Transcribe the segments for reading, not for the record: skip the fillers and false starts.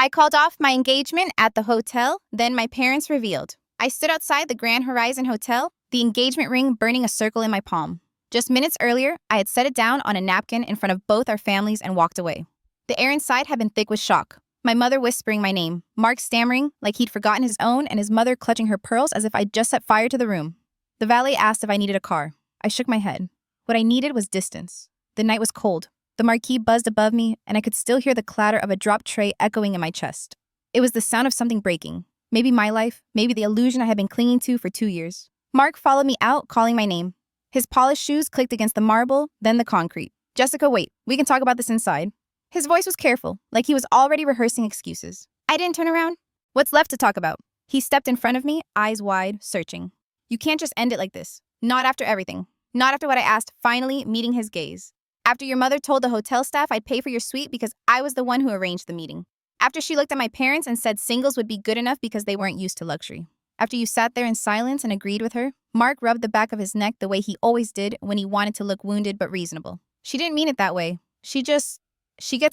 I called off my engagement at the hotel, then my parents revealed. I stood outside the Grand Horizon Hotel, the engagement ring burning a circle in my palm. Just minutes earlier, I had set it down on a napkin in front of both our families and walked away. The air inside had been thick with shock. My mother whispering my name, Mark stammering like he'd forgotten his own, and his mother clutching her pearls as if I'd just set fire to the room. The valet asked if I needed a car. I shook my head. What I needed was distance. The night was cold. The marquee buzzed above me, and I could still hear the clatter of a dropped tray echoing in my chest. It was the sound of something breaking. Maybe my life, maybe the illusion I had been clinging to for 2 years. Mark followed me out, calling my name. His polished shoes clicked against the marble, then the concrete. Jessica, wait, we can talk about this inside. His voice was careful, like he was already rehearsing excuses. I didn't turn around. What's left to talk about? He stepped in front of me, eyes wide, searching. You can't just end it like this. Not after everything. Not after what I asked, finally meeting his gaze. After your mother told the hotel staff I'd pay for your suite because I was the one who arranged the meeting. After she looked at my parents and said singles would be good enough because they weren't used to luxury. After you sat there in silence and agreed with her, Mark rubbed the back of his neck the way he always did when he wanted to look wounded but reasonable. She didn't mean it that way. She gets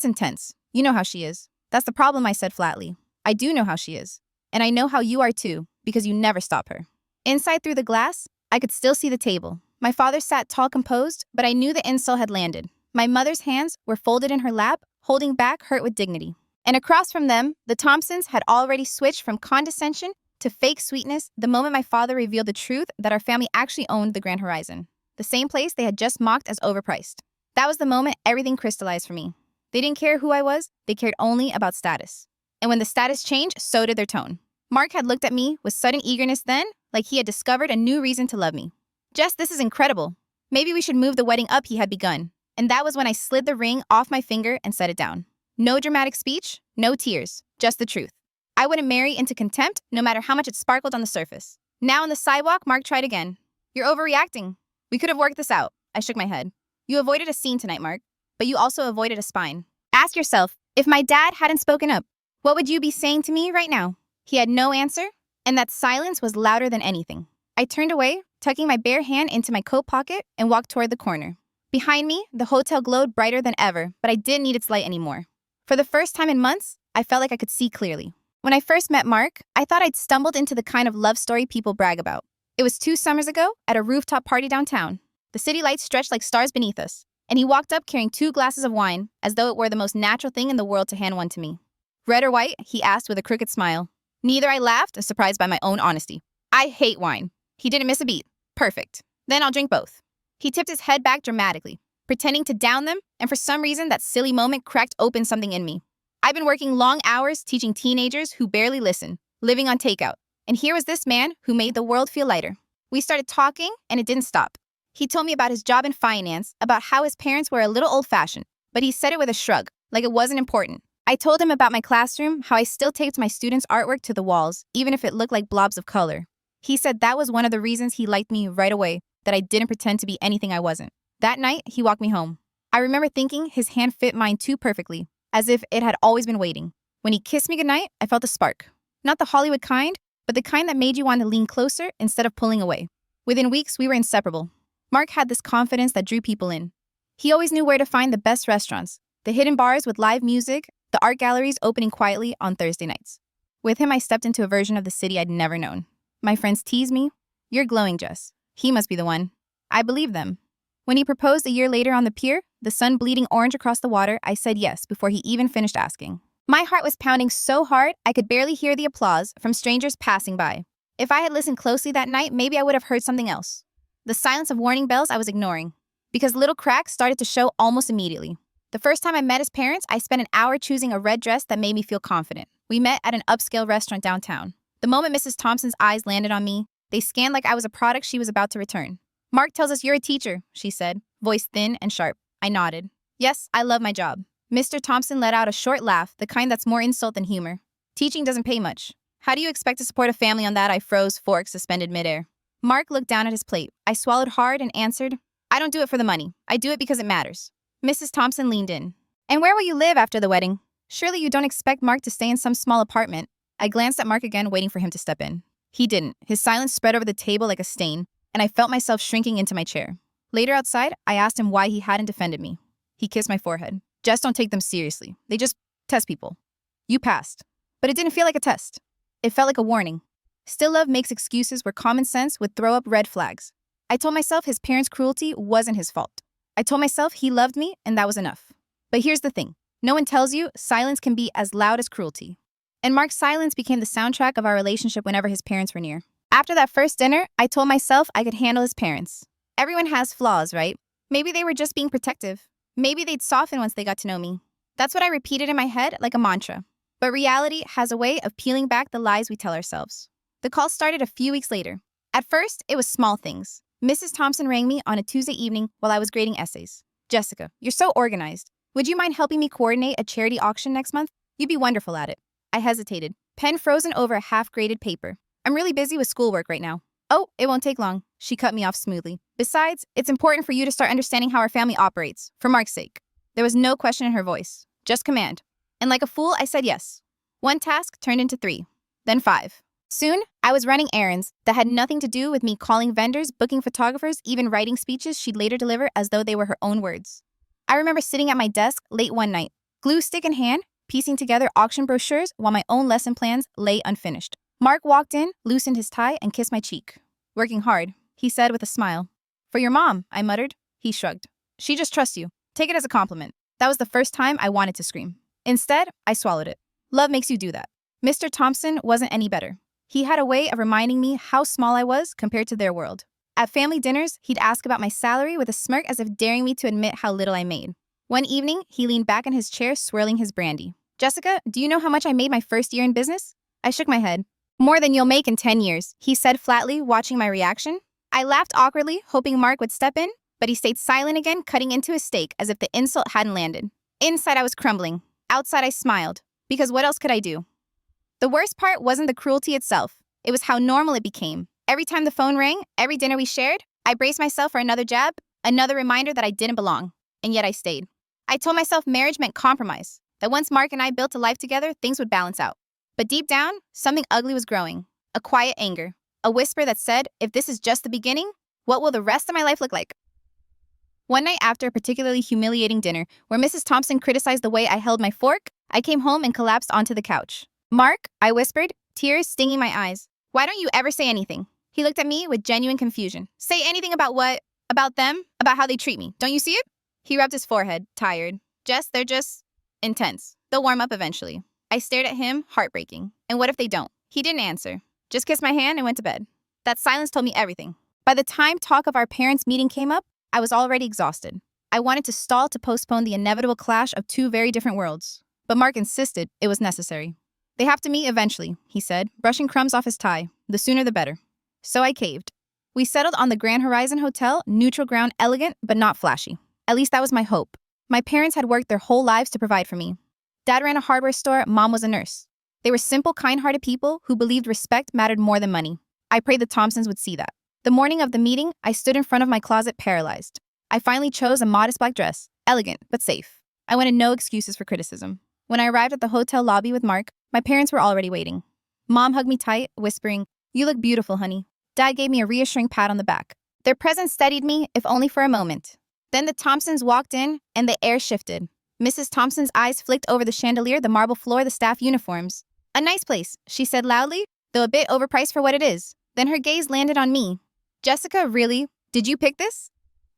intense. You know how she is. That's the problem, I said flatly. I do know how she is. And I know how you are too, because you never stop her. Inside through the glass, I could still see the table. My father sat tall composed, but I knew the insult had landed. My mother's hands were folded in her lap, holding back hurt with dignity. And across from them, the Thompsons had already switched from condescension to fake sweetness the moment my father revealed the truth that our family actually owned the Grand Horizon, the same place they had just mocked as overpriced. That was the moment everything crystallized for me. They didn't care who I was, they cared only about status. And when the status changed, so did their tone. Mark had looked at me with sudden eagerness then, like he had discovered a new reason to love me. Jess, this is incredible. Maybe we should move the wedding up, he had begun. And that was when I slid the ring off my finger and set it down. No dramatic speech, no tears, just the truth. I wouldn't marry into contempt, no matter how much it sparkled on the surface. Now on the sidewalk, Mark tried again. You're overreacting. We could have worked this out. I shook my head. You avoided a scene tonight, Mark, but you also avoided a spine. Ask yourself, if my dad hadn't spoken up, what would you be saying to me right now? He had no answer, and that silence was louder than anything. I turned away, tucking my bare hand into my coat pocket, and walked toward the corner. Behind me, the hotel glowed brighter than ever, but I didn't need its light anymore. For the first time in months, I felt like I could see clearly. When I first met Mark, I thought I'd stumbled into the kind of love story people brag about. It was 2 summers ago at a rooftop party downtown. The city lights stretched like stars beneath us, and he walked up carrying 2 glasses of wine, as though it were the most natural thing in the world to hand one to me. Red or white? He asked with a crooked smile. Neither, I laughed, surprised by my own honesty. I hate wine. He didn't miss a beat. Perfect. Then I'll drink both. He tipped his head back dramatically, pretending to down them, and for some reason that silly moment cracked open something in me. I've been working long hours teaching teenagers who barely listen, living on takeout. And here was this man who made the world feel lighter. We started talking, and it didn't stop. He told me about his job in finance, about how his parents were a little old-fashioned, but he said it with a shrug, like it wasn't important. I told him about my classroom, how I still taped my students' artwork to the walls, even if it looked like blobs of color. He said that was one of the reasons he liked me right away, that I didn't pretend to be anything I wasn't. That night, he walked me home. I remember thinking his hand fit mine too perfectly, as if it had always been waiting. When he kissed me goodnight, I felt a spark. Not the Hollywood kind, but the kind that made you want to lean closer instead of pulling away. Within weeks, we were inseparable. Mark had this confidence that drew people in. He always knew where to find the best restaurants, the hidden bars with live music, the art galleries opening quietly on Thursday nights. With him, I stepped into a version of the city I'd never known. My friends teased me. You're glowing, Jess. He must be the one. I believed them. When he proposed a year later on the pier, the sun bleeding orange across the water, I said yes before he even finished asking. My heart was pounding so hard I could barely hear the applause from strangers passing by. If I had listened closely that night, maybe I would have heard something else. The silence of warning bells I was ignoring, because little cracks started to show almost immediately. The first time I met his parents, I spent an hour choosing a red dress that made me feel confident. We met at an upscale restaurant downtown. The moment Mrs. Thompson's eyes landed on me, they scanned like I was a product she was about to return. Mark tells us you're a teacher, she said, voice thin and sharp. I nodded. Yes, I love my job. Mr. Thompson let out a short laugh, the kind that's more insult than humor. Teaching doesn't pay much. How do you expect to support a family on that? I froze, fork suspended midair. Mark looked down at his plate. I swallowed hard and answered, I don't do it for the money. I do it because it matters. Mrs. Thompson leaned in. And where will you live after the wedding? Surely you don't expect Mark to stay in some small apartment. I glanced at Mark again, waiting for him to step in. He didn't. His silence spread over the table like a stain, and I felt myself shrinking into my chair. Later outside, I asked him why he hadn't defended me. He kissed my forehead. Just don't take them seriously. They just test people. You passed. But it didn't feel like a test. It felt like a warning. Still love makes excuses where common sense would throw up red flags. I told myself his parents' cruelty wasn't his fault. I told myself he loved me and that was enough. But here's the thing. No one tells you silence can be as loud as cruelty. And Mark's silence became the soundtrack of our relationship whenever his parents were near. After that first dinner, I told myself I could handle his parents. Everyone has flaws, right? Maybe they were just being protective. Maybe they'd soften once they got to know me. That's what I repeated in my head like a mantra. But reality has a way of peeling back the lies we tell ourselves. The call started a few weeks later. At first, it was small things. Mrs. Thompson rang me on a Tuesday evening while I was grading essays. Jessica, you're so organized. Would you mind helping me coordinate a charity auction next month? You'd be wonderful at it. I hesitated, pen frozen over a half-graded paper. I'm really busy with schoolwork right now. Oh, it won't take long. She cut me off smoothly. Besides, it's important for you to start understanding how our family operates, for Mark's sake. There was no question in her voice, just command. And like a fool, I said yes. One task turned into 3, then 5. Soon, I was running errands that had nothing to do with me calling vendors, booking photographers, even writing speeches she'd later deliver as though they were her own words. I remember sitting at my desk late one night, glue stick in hand, piecing together auction brochures while my own lesson plans lay unfinished. Mark walked in, loosened his tie, and kissed my cheek. Working hard, he said with a smile. For your mom, I muttered. He shrugged. She just trusts you. Take it as a compliment. That was the first time I wanted to scream. Instead, I swallowed it. Love makes you do that. Mr. Thompson wasn't any better. He had a way of reminding me how small I was compared to their world. At family dinners, he'd ask about my salary with a smirk as if daring me to admit how little I made. One evening, he leaned back in his chair, swirling his brandy. Jessica, do you know how much I made my first year in business? I shook my head. More than you'll make in 10 years, he said flatly, watching my reaction. I laughed awkwardly, hoping Mark would step in, but he stayed silent again, cutting into his steak as if the insult hadn't landed. Inside, I was crumbling. Outside, I smiled. Because what else could I do? The worst part wasn't the cruelty itself. It was how normal it became. Every time the phone rang, every dinner we shared, I braced myself for another jab, another reminder that I didn't belong. And yet I stayed. I told myself marriage meant compromise, that once Mark and I built a life together, things would balance out. But deep down, something ugly was growing. A quiet anger. A whisper that said, if this is just the beginning, what will the rest of my life look like? One night after a particularly humiliating dinner, where Mrs. Thompson criticized the way I held my fork, I came home and collapsed onto the couch. Mark, I whispered, tears stinging my eyes. Why don't you ever say anything? He looked at me with genuine confusion. Say anything about what? About them? About how they treat me. Don't you see it? He rubbed his forehead, tired. They're just intense. They'll warm up eventually. I stared at him, heartbreaking. And what if they don't? He didn't answer. Just kissed my hand and went to bed. That silence told me everything. By the time talk of our parents' meeting came up, I was already exhausted. I wanted to stall to postpone the inevitable clash of two very different worlds. But Mark insisted it was necessary. They have to meet eventually, he said, brushing crumbs off his tie. The sooner the better. So I caved. We settled on the Grand Horizon Hotel, neutral ground, elegant, but not flashy. At least that was my hope. My parents had worked their whole lives to provide for me. Dad ran a hardware store, Mom was a nurse. They were simple, kind-hearted people who believed respect mattered more than money. I prayed the Thompsons would see that. The morning of the meeting, I stood in front of my closet paralyzed. I finally chose a modest black dress, elegant but safe. I wanted no excuses for criticism. When I arrived at the hotel lobby with Mark, my parents were already waiting. Mom hugged me tight, whispering, "You look beautiful, honey." Dad gave me a reassuring pat on the back. Their presence steadied me, if only for a moment. Then the Thompsons walked in, and the air shifted. Mrs. Thompson's eyes flicked over the chandelier, the marble floor, the staff uniforms. "A nice place," she said loudly, though a bit overpriced for what it is. Then her gaze landed on me. "Jessica, really? Did you pick this?"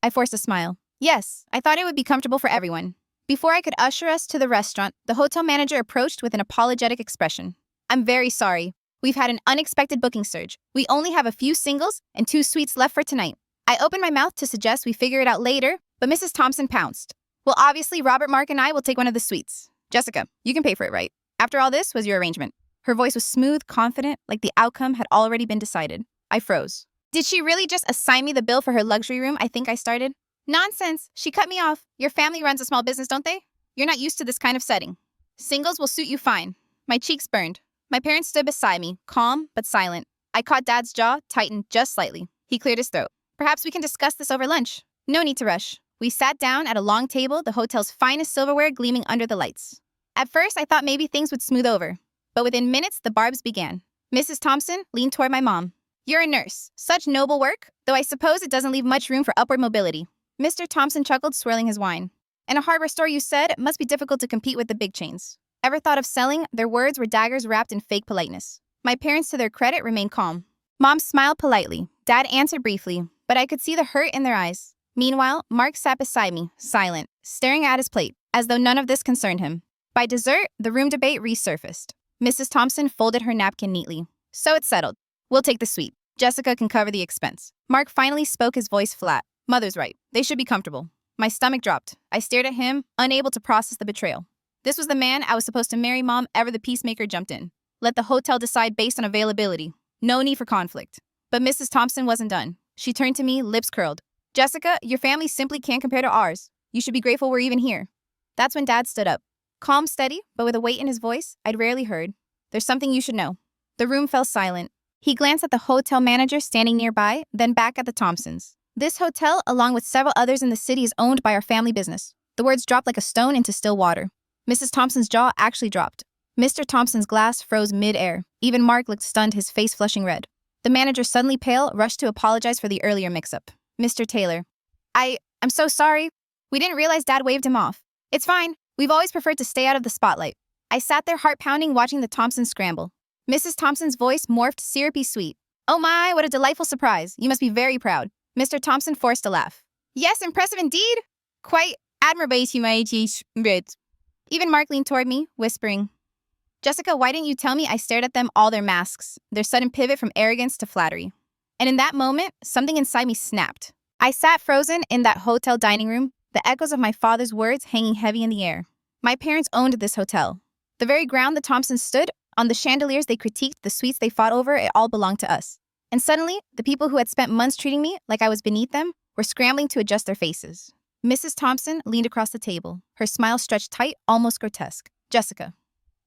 I forced a smile. "Yes, I thought it would be comfortable for everyone." Before I could usher us to the restaurant, the hotel manager approached with an apologetic expression. "I'm very sorry. We've had an unexpected booking surge. We only have a few singles and 2 suites left for tonight." I opened my mouth to suggest we figure it out later, but Mrs. Thompson pounced. "Well, obviously, Robert, Mark, and I will take one of the suites. Jessica, you can pay for it, right? After all this was your arrangement." Her voice was smooth, confident, like the outcome had already been decided. I froze. Did she really just assign me the bill for her luxury room? I think I started. "Nonsense. She cut me off. Your family runs a small business, don't they? You're not used to this kind of setting. Singles will suit you fine." My cheeks burned. My parents stood beside me, calm but silent. I caught Dad's jaw, tightened just slightly. He cleared his throat. "Perhaps we can discuss this over lunch." No need to rush. We sat down at a long table, the hotel's finest silverware gleaming under the lights. At first, I thought maybe things would smooth over. But within minutes, the barbs began. Mrs. Thompson leaned toward my mom. "You're a nurse. Such noble work, though I suppose it doesn't leave much room for upward mobility." Mr. Thompson chuckled, swirling his wine. "In a hardware store, you said, it must be difficult to compete with the big chains." ever thought of selling, their words were daggers wrapped in fake politeness. My parents, to their credit, remained calm. Mom smiled politely. Dad answered briefly, but I could see the hurt in their eyes. Meanwhile, Mark sat beside me, silent, staring at his plate, as though none of this concerned him. By dessert, the room debate resurfaced. Mrs. Thompson folded her napkin neatly. So it's settled. We'll take the sweet. Jessica can cover the expense. Mark finally spoke, his voice flat. Mother's right. They should be comfortable. My stomach dropped. I stared at him, unable to process the betrayal. This was the man I was supposed to marry. Mom, ever the peacemaker, jumped in. Let the hotel decide based on availability. No need for conflict. But Mrs. Thompson wasn't done. She turned to me, lips curled. Jessica, your family simply can't compare to ours. You should be grateful we're even here. That's when Dad stood up. Calm, steady, but with a weight in his voice I'd rarely heard. There's something you should know. The room fell silent. He glanced at the hotel manager standing nearby, then back at the Thompsons. This hotel, along with several others in the city, is owned by our family business. The words dropped like a stone into still water. Mrs. Thompson's jaw actually dropped. Mr. Thompson's glass froze mid-air. Even Mark looked stunned, his face flushing red. The manager, suddenly pale, rushed to apologize for the earlier mix-up. Mr. Taylor. I'm so sorry. We didn't realize Dad waved him off. It's fine. We've always preferred to stay out of the spotlight. I sat there, heart pounding, watching the Thompsons scramble. Mrs. Thompson's voice morphed syrupy sweet. Oh my, what a delightful surprise. You must be very proud. Mr. Thompson forced a laugh. Yes, impressive indeed. Quite admirable. Even Mark leaned toward me, whispering, Jessica, why didn't you tell me? I stared at them, all their masks, their sudden pivot from arrogance to flattery. And in that moment, something inside me snapped. I sat frozen in that hotel dining room, the echoes of my father's words hanging heavy in the air. My parents owned this hotel. The very ground the Thompsons stood, on the chandeliers they critiqued, the suites they fought over, it all belonged to us. And suddenly, the people who had spent months treating me like I was beneath them were scrambling to adjust their faces. Mrs. Thompson leaned across the table, her smile stretched tight, almost grotesque. Jessica.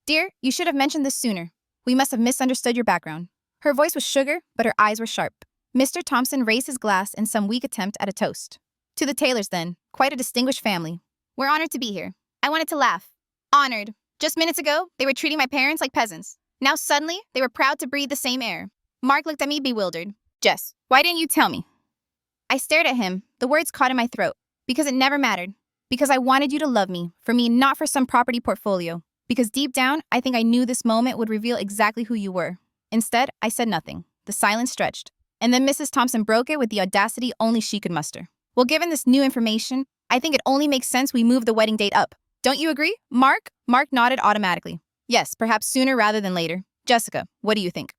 Dear, you should have mentioned this sooner. We must have misunderstood your background. Her voice was sugar, but her eyes were sharp. Mr. Thompson raised his glass in some weak attempt at a toast. To the Taylors, then. Quite a distinguished family. We're honored to be here. I wanted to laugh. Honored. Just minutes ago, they were treating my parents like peasants. Now suddenly, they were proud to breathe the same air. Mark looked at me bewildered. Jess, why didn't you tell me? I stared at him, the words caught in my throat. Because it never mattered. Because I wanted you to love me, for me, not for some property portfolio. Because deep down, I think I knew this moment would reveal exactly who you were. Instead, I said nothing. The silence stretched. And then Mrs. Thompson broke it with the audacity only she could muster. Well, given this new information, I think it only makes sense we move the wedding date up. Don't you agree, Mark? Mark nodded automatically. Yes, perhaps sooner rather than later. Jessica, what do you think?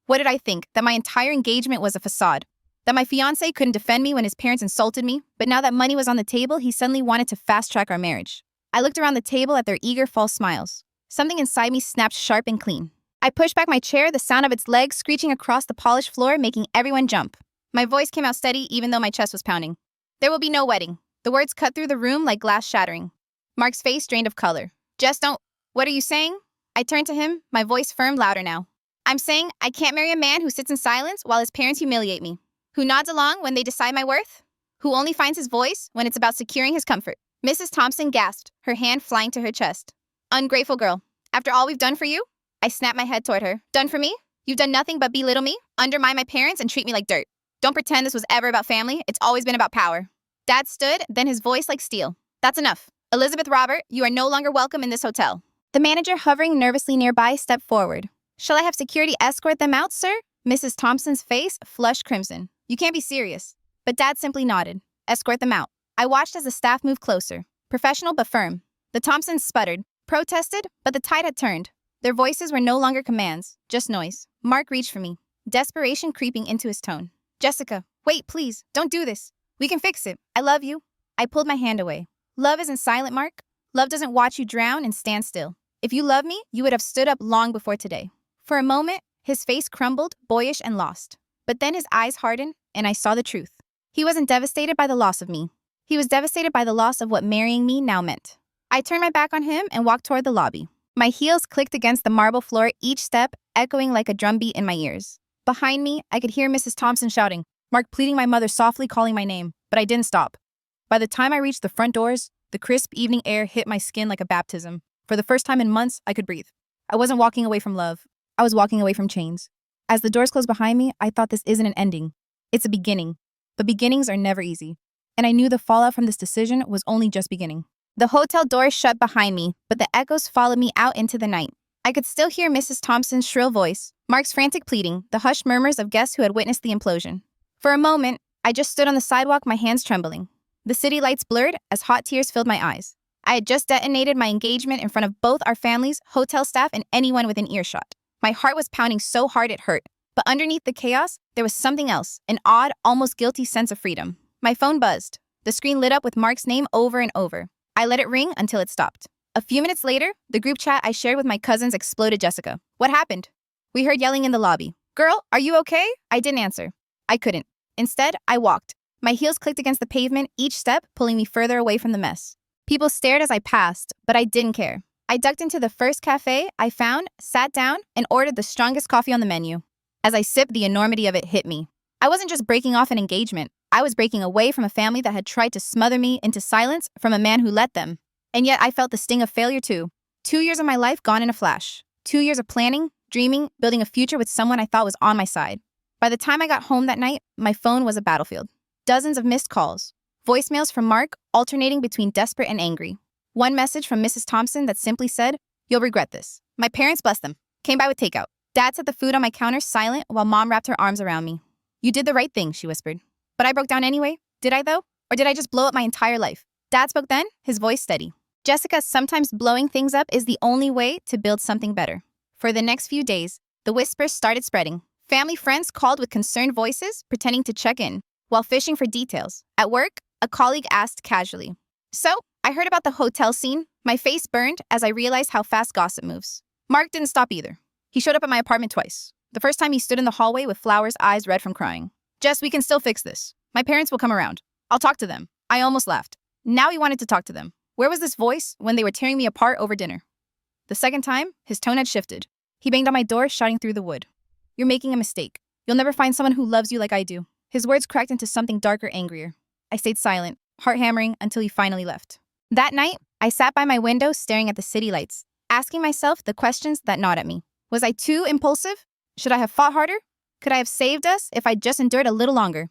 What did I think? That my entire engagement was a facade. That my fiancé couldn't defend me when his parents insulted me, but now that money was on the table, he suddenly wanted to fast-track our marriage. I looked around the table at their eager, false smiles. Something inside me snapped sharp and clean. I pushed back my chair, the sound of its legs screeching across the polished floor, making everyone jump. My voice came out steady, even though my chest was pounding. There will be no wedding. The words cut through the room like glass shattering. Mark's face drained of color. Jess, don't... What are you saying? I turned to him, my voice firm, louder now. I'm saying I can't marry a man who sits in silence while his parents humiliate me. Who nods along when they decide my worth? Who only finds his voice when it's about securing his comfort? Mrs. Thompson gasped, her hand flying to her chest. Ungrateful girl. After all we've done for you? I snapped my head toward her. Done for me? You've done nothing but belittle me, undermine my parents, and treat me like dirt. Don't pretend this was ever about family. It's always been about power. Dad stood, then his voice like steel. That's enough. Elizabeth Robert, you are no longer welcome in this hotel. The manager, hovering nervously nearby, stepped forward. Shall I have security escort them out, sir? Mrs. Thompson's face flushed crimson. You can't be serious. But Dad simply nodded. Escort them out. I watched as the staff moved closer. Professional but firm. The Thompsons sputtered, protested, but the tide had turned. Their voices were no longer commands, just noise. Mark reached for me, desperation creeping into his tone. Jessica, wait, please, don't do this. We can fix it. I love you. I pulled my hand away. Love isn't silent, Mark. Love doesn't watch you drown and stand still. If you love me, you would have stood up long before today. For a moment, his face crumbled, boyish and lost. But then his eyes hardened, and I saw the truth. He wasn't devastated by the loss of me. He was devastated by the loss of what marrying me now meant. I turned my back on him and walked toward the lobby. My heels clicked against the marble floor, each step echoing like a drumbeat in my ears. Behind me, I could hear Mrs. Thompson shouting, Mark pleading, my mother softly calling my name, but I didn't stop. By the time I reached the front doors, the crisp evening air hit my skin like a baptism. For the first time in months, I could breathe. I wasn't walking away from love. I was walking away from chains. As the doors closed behind me, I thought this isn't an ending. It's a beginning. But beginnings are never easy. And I knew the fallout from this decision was only just beginning. The hotel doors shut behind me, but the echoes followed me out into the night. I could still hear Mrs. Thompson's shrill voice, Mark's frantic pleading, the hushed murmurs of guests who had witnessed the implosion. For a moment, I just stood on the sidewalk, my hands trembling. The city lights blurred as hot tears filled my eyes. I had just detonated my engagement in front of both our families, hotel staff, and anyone within earshot. My heart was pounding so hard it hurt. But underneath the chaos, there was something else, an odd, almost guilty sense of freedom. My phone buzzed. The screen lit up with Mark's name over and over. I let it ring until it stopped. A few minutes later, the group chat I shared with my cousins exploded. Jessica, what happened? We heard yelling in the lobby. Girl, are you okay? I didn't answer. I couldn't. Instead, I walked. My heels clicked against the pavement, each step pulling me further away from the mess. People stared as I passed, but I didn't care. I ducked into the first cafe I found, sat down, and ordered the strongest coffee on the menu. As I sipped, the enormity of it hit me. I wasn't just breaking off an engagement. I was breaking away from a family that had tried to smother me into silence from a man who let them. And yet I felt the sting of failure too. 2 years of my life gone in a flash. 2 years of planning, dreaming, building a future with someone I thought was on my side. By the time I got home that night, my phone was a battlefield. Dozens of missed calls. Voicemails from Mark, alternating between desperate and angry. One message from Mrs. Thompson that simply said, "You'll regret this." My parents, bless them, came by with takeout. Dad set the food on my counter silent while Mom wrapped her arms around me. "You did the right thing," she whispered. But I broke down anyway. Did I though? Or did I just blow up my entire life? Dad spoke then, his voice steady. Jessica, sometimes blowing things up is the only way to build something better. For the next few days, the whispers started spreading. Family friends called with concerned voices, pretending to check in, while fishing for details. At work, a colleague asked casually, "So, I heard about the hotel scene." My face burned as I realized how fast gossip moves. Mark didn't stop either. He showed up at my apartment twice. The first time he stood in the hallway with flowers, eyes red from crying. "Jess, we can still fix this. My parents will come around. I'll talk to them." I almost laughed. Now he wanted to talk to them. Where was this voice when they were tearing me apart over dinner? The second time, his tone had shifted. He banged on my door, shouting through the wood. "You're making a mistake. You'll never find someone who loves you like I do." His words cracked into something darker, angrier. I stayed silent, heart hammering, until he finally left. That night, I sat by my window staring at the city lights, asking myself the questions that gnawed at me. Was I too impulsive? Should I have fought harder? Could I have saved us if I'd just endured a little longer?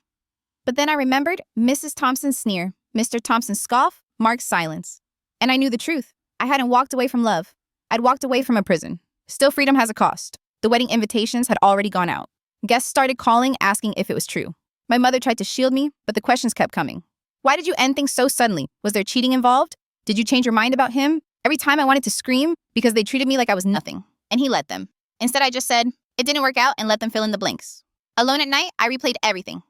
But then I remembered Mrs. Thompson's sneer, Mr. Thompson's scoff, Mark's silence. And I knew the truth. I hadn't walked away from love. I'd walked away from a prison. Still, freedom has a cost. The wedding invitations had already gone out. Guests started calling, asking if it was true. My mother tried to shield me, but the questions kept coming. "Why did you end things so suddenly? Was there cheating involved? Did you change your mind about him?" Every time I wanted to scream because they treated me like I was nothing. And he let them. Instead, I just said, "It didn't work out," and let them fill in the blanks. Alone at night, I replayed everything.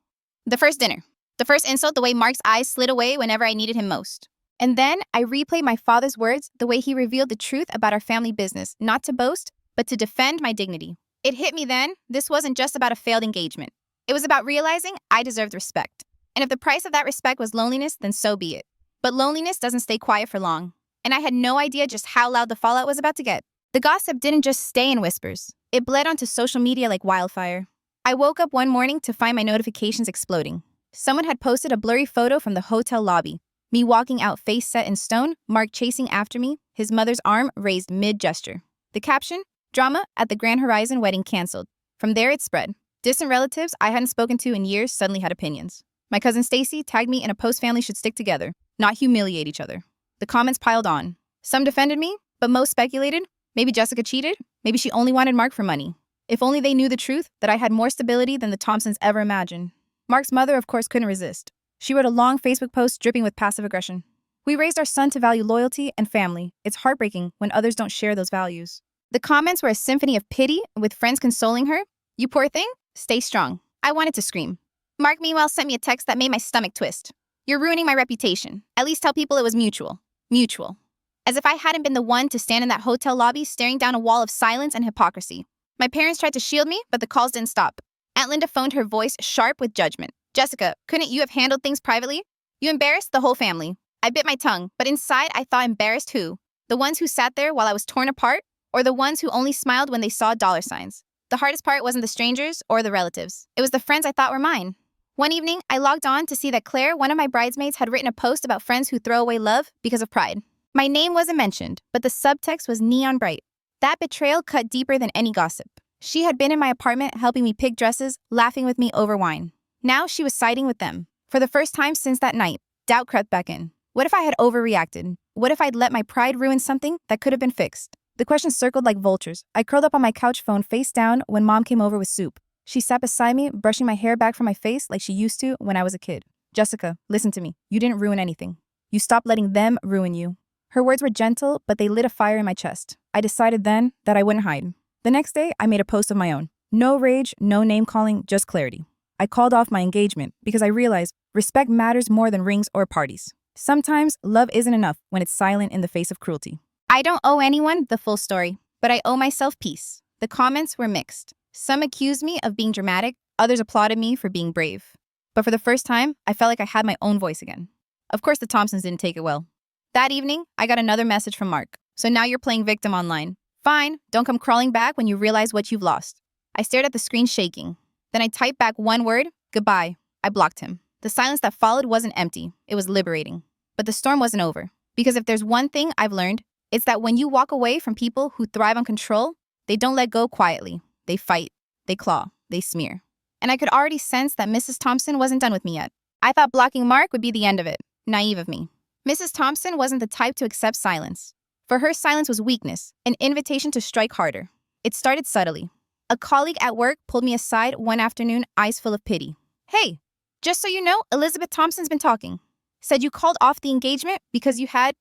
The first dinner. The first insult, the way Mark's eyes slid away whenever I needed him most. And then I replayed my father's words, the way he revealed the truth about our family business, not to boast, but to defend my dignity. It hit me then, this wasn't just about a failed engagement. It was about realizing I deserved respect. And if the price of that respect was loneliness, then so be it. But loneliness doesn't stay quiet for long. And I had no idea just how loud the fallout was about to get. The gossip didn't just stay in whispers. It bled onto social media like wildfire. I woke up one morning to find my notifications exploding. Someone had posted a blurry photo from the hotel lobby. Me walking out, face set in stone, Mark chasing after me, his mother's arm raised mid-gesture. The caption, "Drama at the Grand Horizon wedding canceled." From there it spread. Distant relatives I hadn't spoken to in years suddenly had opinions. My cousin Stacy tagged me in a post family should stick together, not humiliate each other. The comments piled on. Some defended me, but most speculated. Maybe Jessica cheated. Maybe she only wanted Mark for money. If only they knew the truth, that I had more stability than the Thompsons ever imagined. Mark's mother, of course, couldn't resist. She wrote a long Facebook post dripping with passive aggression. "We raised our son to value loyalty and family. It's heartbreaking when others don't share those values." The comments were a symphony of pity, with friends consoling her. "You poor thing, stay strong." I wanted to scream. Mark, meanwhile, sent me a text that made my stomach twist. "You're ruining my reputation. At least tell people it was mutual." Mutual. As if I hadn't been the one to stand in that hotel lobby staring down a wall of silence and hypocrisy. My parents tried to shield me, but the calls didn't stop. Aunt Linda phoned, her voice sharp with judgment. "Jessica, couldn't you have handled things privately? You embarrassed the whole family." I bit my tongue, but inside I thought, embarrassed who? The ones who sat there while I was torn apart, or the ones who only smiled when they saw dollar signs? The hardest part wasn't the strangers or the relatives. It was the friends I thought were mine. One evening, I logged on to see that Claire, one of my bridesmaids, had written a post about friends who throw away love because of pride. My name wasn't mentioned, but the subtext was neon bright. That betrayal cut deeper than any gossip. She had been in my apartment helping me pick dresses, laughing with me over wine. Now she was siding with them. For the first time since that night, doubt crept back in. What if I had overreacted? What if I'd let my pride ruin something that could have been fixed? The questions circled like vultures. I curled up on my couch, phone face down, when Mom came over with soup. She sat beside me, brushing my hair back from my face like she used to when I was a kid. Jessica, listen to me. You didn't ruin anything. You stopped letting them ruin you. Her words were gentle, but they lit a fire in my chest. I decided then that I wouldn't hide. The next day, I made a post of my own. No rage, no name calling, just clarity. I called off my engagement because I realized respect matters more than rings or parties. Sometimes love isn't enough when it's silent in the face of cruelty. I don't owe anyone the full story, but I owe myself peace. The comments were mixed. Some accused me of being dramatic, others applauded me for being brave. But for the first time, I felt like I had my own voice again. Of course, the Thompsons didn't take it well. That evening, I got another message from Mark. So now you're playing victim online. Fine, don't come crawling back when you realize what you've lost. I stared at the screen shaking. Then I typed back one word, goodbye. I blocked him. The silence that followed wasn't empty. It was liberating. But the storm wasn't over. Because if there's one thing I've learned, it's that when you walk away from people who thrive on control, they don't let go quietly. They fight, they claw, they smear. And I could already sense that Mrs. Thompson wasn't done with me yet. I thought blocking Mark would be the end of it. Naive of me. Mrs. Thompson wasn't the type to accept silence. For her, silence was weakness, an invitation to strike harder. It started subtly. A colleague at work pulled me aside one afternoon, eyes full of pity. Hey, just so you know, Elizabeth Thompson's been talking. Said you called off the engagement because you had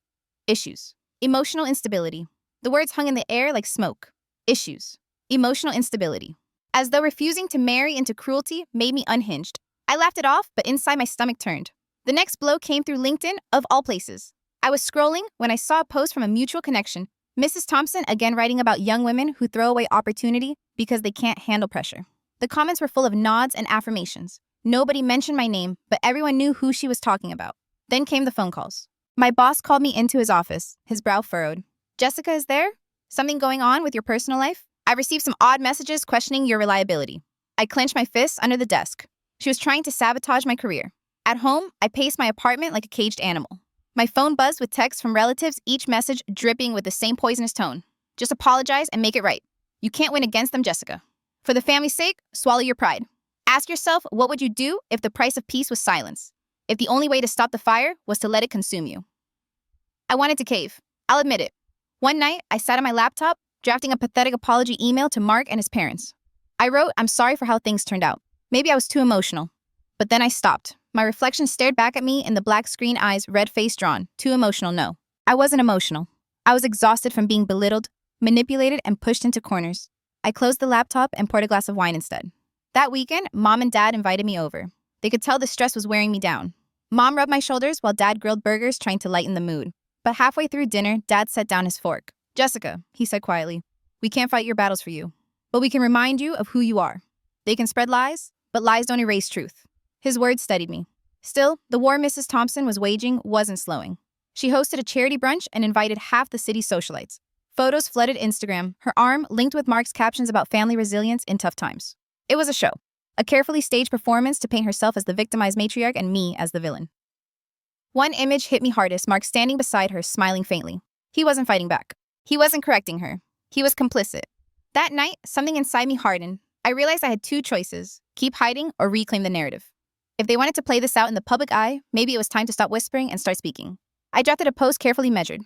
issues. Emotional instability. The words hung in the air like smoke. Issues. Emotional instability. As though refusing to marry into cruelty made me unhinged. I laughed it off, but inside my stomach turned. The next blow came through LinkedIn, of all places. I was scrolling when I saw a post from a mutual connection. Mrs. Thompson again writing about young women who throw away opportunity because they can't handle pressure. The comments were full of nods and affirmations. Nobody mentioned my name, but everyone knew who she was talking about. Then came the phone calls. My boss called me into his office, his brow furrowed. Jessica is there? Something going on with your personal life? I received some odd messages questioning your reliability. I clenched my fists under the desk. She was trying to sabotage my career. At home, I paced my apartment like a caged animal. My phone buzzed with texts from relatives, each message dripping with the same poisonous tone. Just apologize and make it right. You can't win against them, Jessica. For the family's sake, swallow your pride. Ask yourself, what would you do if the price of peace was silence? If the only way to stop the fire was to let it consume you? I wanted to cave. I'll admit it. One night, I sat at my laptop, drafting a pathetic apology email to Mark and his parents. I wrote, I'm sorry for how things turned out. Maybe I was too emotional. But then I stopped. My reflection stared back at me in the black screen eyes, red face drawn. Too emotional, no. I wasn't emotional. I was exhausted from being belittled, manipulated, and pushed into corners. I closed the laptop and poured a glass of wine instead. That weekend, Mom and Dad invited me over. They could tell the stress was wearing me down. Mom rubbed my shoulders while Dad grilled burgers, trying to lighten the mood. But halfway through dinner, Dad set down his fork. Jessica, he said quietly, we can't fight your battles for you, but we can remind you of who you are. They can spread lies, but lies don't erase truth. His words steadied me. Still, the war Mrs. Thompson was waging wasn't slowing. She hosted a charity brunch and invited half the city's socialites. Photos flooded Instagram, her arm linked with Mark's captions about family resilience in tough times. It was a show, a carefully staged performance to paint herself as the victimized matriarch and me as the villain. One image hit me hardest, Mark standing beside her, smiling faintly. He wasn't fighting back. He wasn't correcting her. He was complicit. That night, something inside me hardened. I realized I had two choices, keep hiding or reclaim the narrative. If they wanted to play this out in the public eye, maybe it was time to stop whispering and start speaking. I drafted a post carefully measured.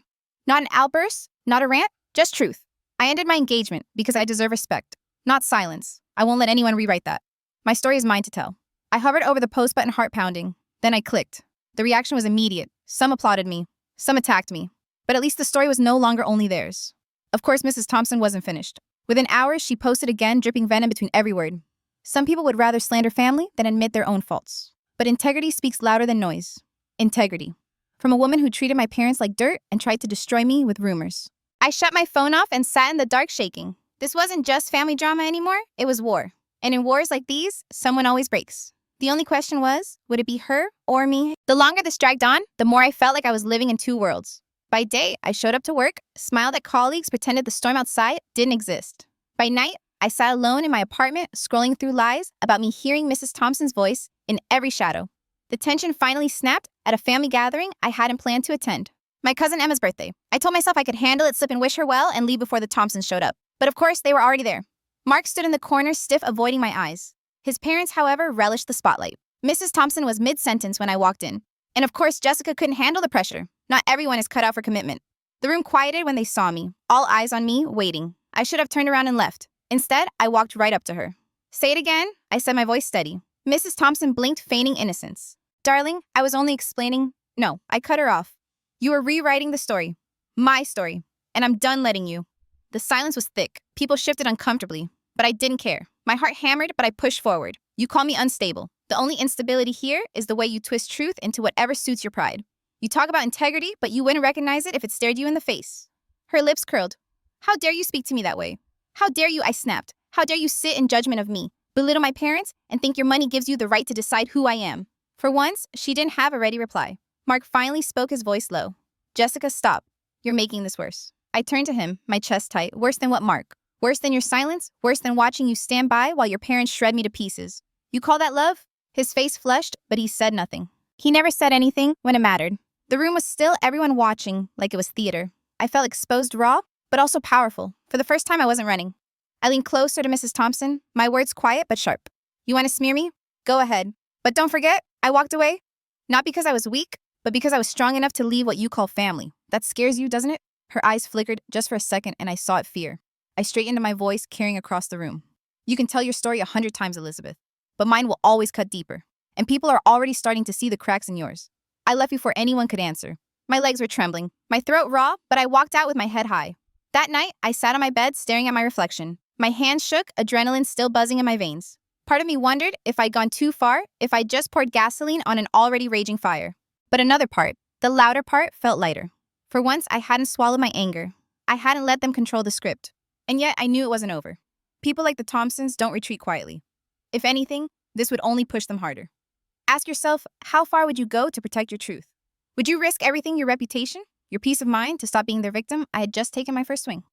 Not an outburst, not a rant, just truth. I ended my engagement because I deserve respect, not silence. I won't let anyone rewrite that. My story is mine to tell. I hovered over the post button, heart pounding. Then I clicked. The reaction was immediate. Some applauded me. Some attacked me. But at least the story was no longer only theirs. Of course, Mrs. Thompson wasn't finished. Within hours, she posted again, dripping venom between every word. Some people would rather slander family than admit their own faults. But integrity speaks louder than noise. Integrity. From a woman who treated my parents like dirt and tried to destroy me with rumors. I shut my phone off and sat in the dark shaking. This wasn't just family drama anymore, it was war. And in wars like these, someone always breaks. The only question was, would it be her or me? The longer this dragged on, the more I felt like I was living in two worlds. By day, I showed up to work, smiled at colleagues, pretended the storm outside didn't exist. By night, I sat alone in my apartment, scrolling through lies about me hearing Mrs. Thompson's voice in every shadow. The tension finally snapped at a family gathering I hadn't planned to attend. My cousin Emma's birthday. I told myself I could handle it, slip and wish her well, and leave before the Thompsons showed up. But of course, they were already there. Mark stood in the corner, stiff, avoiding my eyes. His parents, however, relished the spotlight. Mrs. Thompson was mid-sentence when I walked in. And of course, Jessica couldn't handle the pressure. Not everyone is cut out for commitment. The room quieted when they saw me, all eyes on me, waiting. I should have turned around and left. Instead, I walked right up to her. Say it again, I said, my voice steady. Mrs. Thompson blinked, feigning innocence. Darling, I was only explaining. No, I cut her off. You were rewriting the story. My story. And I'm done letting you. The silence was thick. People shifted uncomfortably. But I didn't care. My heart hammered, but I pushed forward. You call me unstable. The only instability here is the way you twist truth into whatever suits your pride. You talk about integrity, but you wouldn't recognize it if it stared you in the face. Her lips curled. How dare you speak to me that way? How dare you, I snapped. How dare you sit in judgment of me, belittle my parents, and think your money gives you the right to decide who I am? For once, she didn't have a ready reply. Mark finally spoke, his voice low. Jessica, stop. You're making this worse. I turned to him, my chest tight. Worse than what, Mark? Worse than your silence? Worse than watching you stand by while your parents shred me to pieces? You call that love? His face flushed, but he said nothing. He never said anything when it mattered. The room was still, everyone watching, like it was theater. I felt exposed, raw, but also powerful. For the first time, I wasn't running. I leaned closer to Mrs. Thompson, my words quiet but sharp. You want to smear me? Go ahead. But don't forget, I walked away. Not because I was weak, but because I was strong enough to leave what you call family. That scares you, doesn't it? Her eyes flickered just for a second, and I saw it fear. I straightened my voice, carrying across the room. You can tell your story 100 times, Elizabeth, but mine will always cut deeper. And people are already starting to see the cracks in yours. I left before anyone could answer. My legs were trembling, my throat raw, but I walked out with my head high. That night, I sat on my bed staring at my reflection. My hands shook, adrenaline still buzzing in my veins. Part of me wondered if I'd gone too far, if I'd just poured gasoline on an already raging fire. But another part, the louder part, felt lighter. For once, I hadn't swallowed my anger. I hadn't let them control the script. And yet, I knew it wasn't over. People like the Thompsons don't retreat quietly. If anything, this would only push them harder. Ask yourself, how far would you go to protect your truth? Would you risk everything, your reputation, your peace of mind, to stop being their victim? I had just taken my first swing.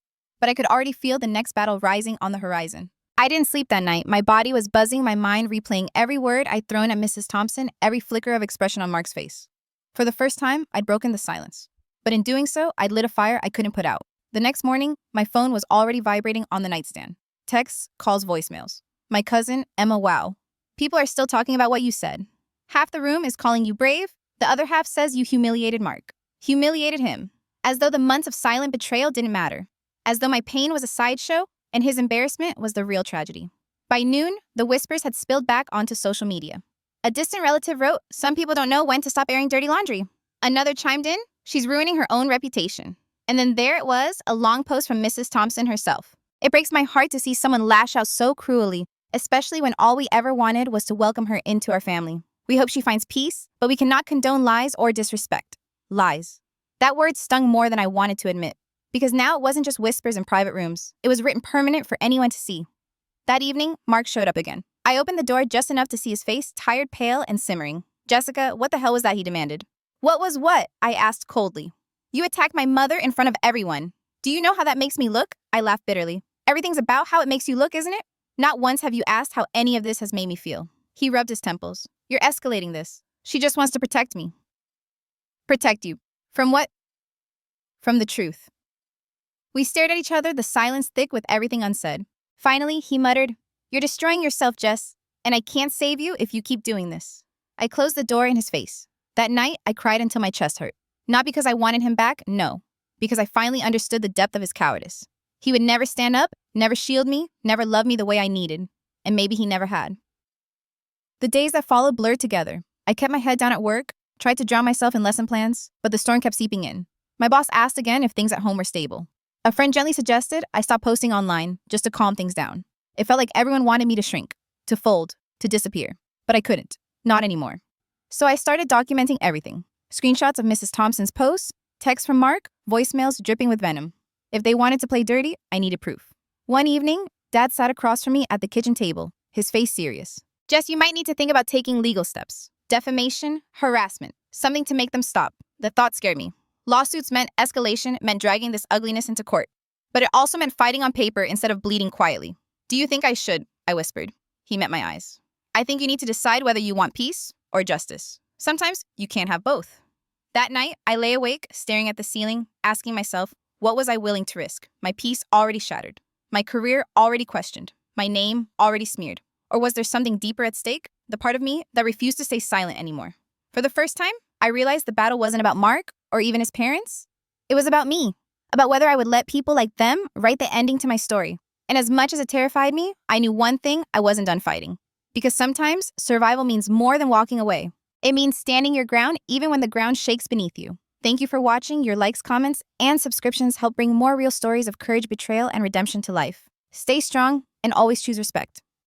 But I could already feel the next battle rising on the horizon. I didn't sleep that night. My body was buzzing, my mind replaying every word I'd thrown at Mrs. Thompson, every flicker of expression on Mark's face. For the first time, I'd broken the silence. But in doing so, I'd lit a fire I couldn't put out. The next morning, my phone was already vibrating on the nightstand. Texts, calls, voicemails. My cousin, Emma, wow. People are still talking about what you said. Half the room is calling you brave. The other half says you humiliated Mark. Humiliated him. As though the months of silent betrayal didn't matter. As though my pain was a sideshow and his embarrassment was the real tragedy. By noon, the whispers had spilled back onto social media. A distant relative wrote, some people don't know when to stop airing dirty laundry. Another chimed in, she's ruining her own reputation. And then there it was, a long post from Mrs. Thompson herself. It breaks my heart to see someone lash out so cruelly, especially when all we ever wanted was to welcome her into our family. We hope she finds peace, but we cannot condone lies or disrespect. Lies. That word stung more than I wanted to admit. Because now it wasn't just whispers in private rooms. It was written permanent for anyone to see. That evening, Mark showed up again. I opened the door just enough to see his face, tired, pale, and simmering. Jessica, what the hell was that, he demanded. What was what? I asked coldly. You attacked my mother in front of everyone. Do you know how that makes me look? I laughed bitterly. Everything's about how it makes you look, isn't it? Not once have you asked how any of this has made me feel. He rubbed his temples. You're escalating this. She just wants to protect me. Protect you. From what? From the truth. We stared at each other, the silence thick with everything unsaid. Finally, he muttered, you're destroying yourself, Jess, and I can't save you if you keep doing this. I closed the door in his face. That night, I cried until my chest hurt. Not because I wanted him back, no. Because I finally understood the depth of his cowardice. He would never stand up, never shield me, never love me the way I needed. And maybe he never had. The days that followed blurred together. I kept my head down at work, tried to drown myself in lesson plans, but the storm kept seeping in. My boss asked again if things at home were stable. A friend gently suggested I stop posting online just to calm things down. It felt like everyone wanted me to shrink, to fold, to disappear. But I couldn't. Not anymore. So I started documenting everything. Screenshots of Mrs. Thompson's posts, texts from Mark, voicemails dripping with venom. If they wanted to play dirty, I needed proof. One evening, Dad sat across from me at the kitchen table, his face serious. Jess, you might need to think about taking legal steps. Defamation, harassment, something to make them stop. The thought scared me. Lawsuits meant escalation, meant dragging this ugliness into court. But it also meant fighting on paper instead of bleeding quietly. Do you think I should? I whispered. He met my eyes. I think you need to decide whether you want peace or justice. Sometimes you can't have both. That night, I lay awake, staring at the ceiling, asking myself, what was I willing to risk? My peace already shattered. My career already questioned. My name already smeared. Or was there something deeper at stake? The part of me that refused to stay silent anymore. For the first time, I realized the battle wasn't about Mark or even his parents. It was about me, about whether I would let people like them write the ending to my story. And as much as it terrified me, I knew one thing: I wasn't done fighting. Because sometimes survival means more than walking away. It means standing your ground even when the ground shakes beneath you. Thank you for watching. Your likes, comments, and subscriptions help bring more real stories of courage, betrayal, and redemption to life. Stay strong and always choose respect.